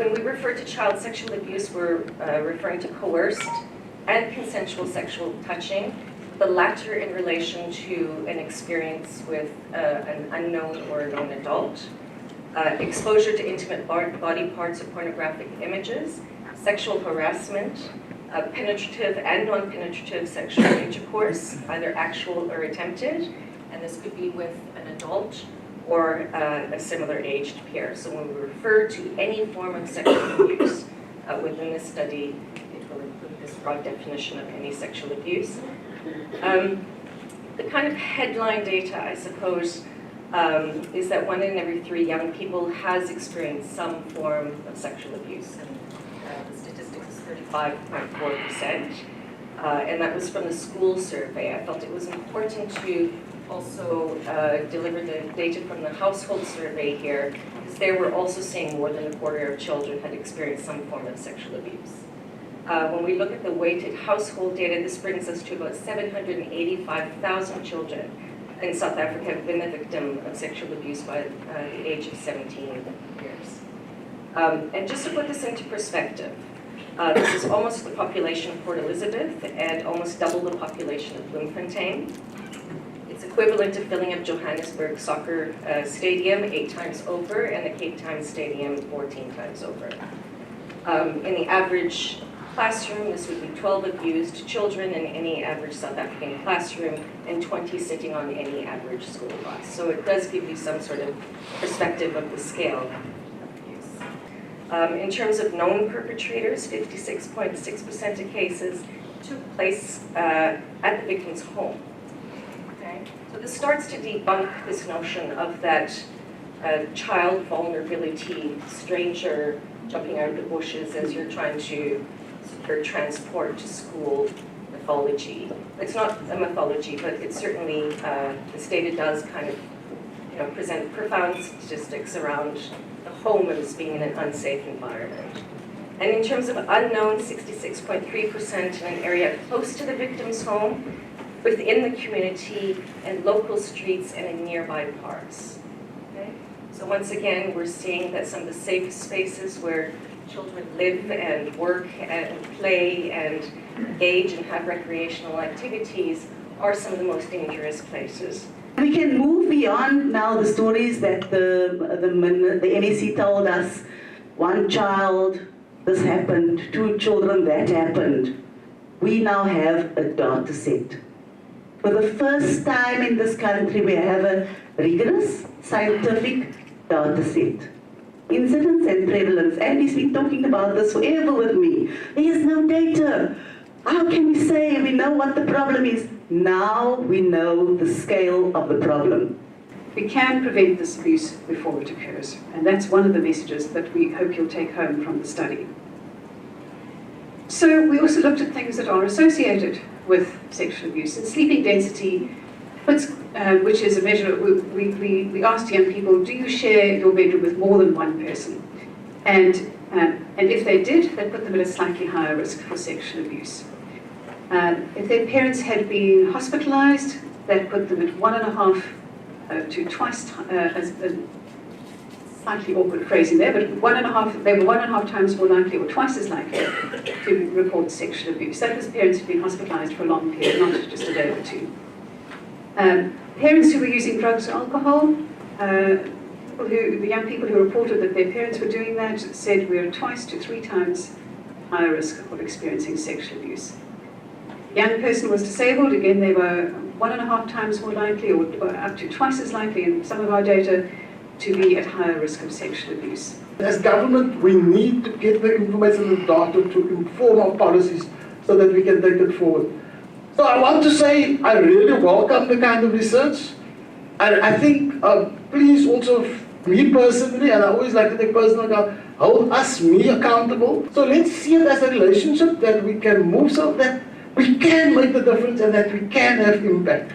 when we refer to child sexual abuse, we're referring to coerced and consensual sexual touching, the latter in relation to an experience with an unknown or a known adult, exposure to intimate body parts or pornographic images, sexual harassment, penetrative and non-penetrative sexual intercourse, either actual or attempted, and this could be with an adult or a similar aged peer. So when we refer to any form of sexual abuse within this study, it will include this broad definition of any sexual abuse. The kind of headline data, I suppose, is that 1 in every 3 young people has experienced some form of sexual abuse. And the statistic is 35.4%. And that was from the school survey. I felt it was important to also deliver the data from the household survey here, because there we're also seeing more than a quarter of children had experienced some form of sexual abuse. When we look at the weighted household data, this brings us to about 785,000 children in South Africa have been the victim of sexual abuse by the age of 17 years. And just to put this into perspective, this is almost the population of Port Elizabeth and almost double the population of Bloemfontein. It's equivalent to filling up Johannesburg soccer stadium 8 times over and the Cape Town Stadium 14 times over. In the average classroom, this would be 12 abused children in any average South African classroom and 20 sitting on any average school bus. So it does give you some sort of perspective of the scale of abuse. In terms of known perpetrators, 56.6% of cases took place at the victim's home. Okay? So this starts to debunk this notion of that child vulnerability, stranger jumping out of the bushes as you're trying to secure transport to school mythology. It's not a mythology, but it certainly, this data does kind of present profound statistics around the home as being in an unsafe environment. And in terms of unknown, 66.3% in an area close to the victim's home, within the community, and local streets and in nearby parks. Okay? So once again, we're seeing that some of the safest spaces where children live and work and play and engage and have recreational activities are some of the most dangerous places. We can move beyond now the stories that the NEC told us. 1 child, this happened, 2 children, that happened. We now have a data set. For the first time in this country, we have a rigorous scientific data set. Incidence and prevalence. Andy's been talking about this forever with me. There is no data. How can we say we know what the problem is? Now we know the scale of the problem. We can prevent this abuse before it occurs, and that's one of the messages that we hope you'll take home from the study. So we also looked at things that are associated with sexual abuse, and sleeping density, which is a measure. We asked young people, do you share your bedroom with more than 1 person? And if they did, that put them at a slightly higher risk for sexual abuse. If their parents had been hospitalized, that put them at 1.5 to twice, slightly awkward phrasing there, but they were 1.5 times more likely or twice as likely to report sexual abuse. That was parents who'd been hospitalized for a long period, not just a day or 2. Parents who were using drugs or alcohol, the young people who reported that their parents were doing that said we are 2 to 3 times higher risk of experiencing sexual abuse. Young person was disabled, again they were 1.5 times more likely or up to twice as likely in some of our data to be at higher risk of sexual abuse. As government, we need to get the information and data to inform our policies so that we can take it forward. So I want to say I really welcome the kind of research, and I think please also, me personally, and I always like to take personal account, hold me accountable. So let's see it as a relationship that we can move so that we can make the difference and that we can have impact.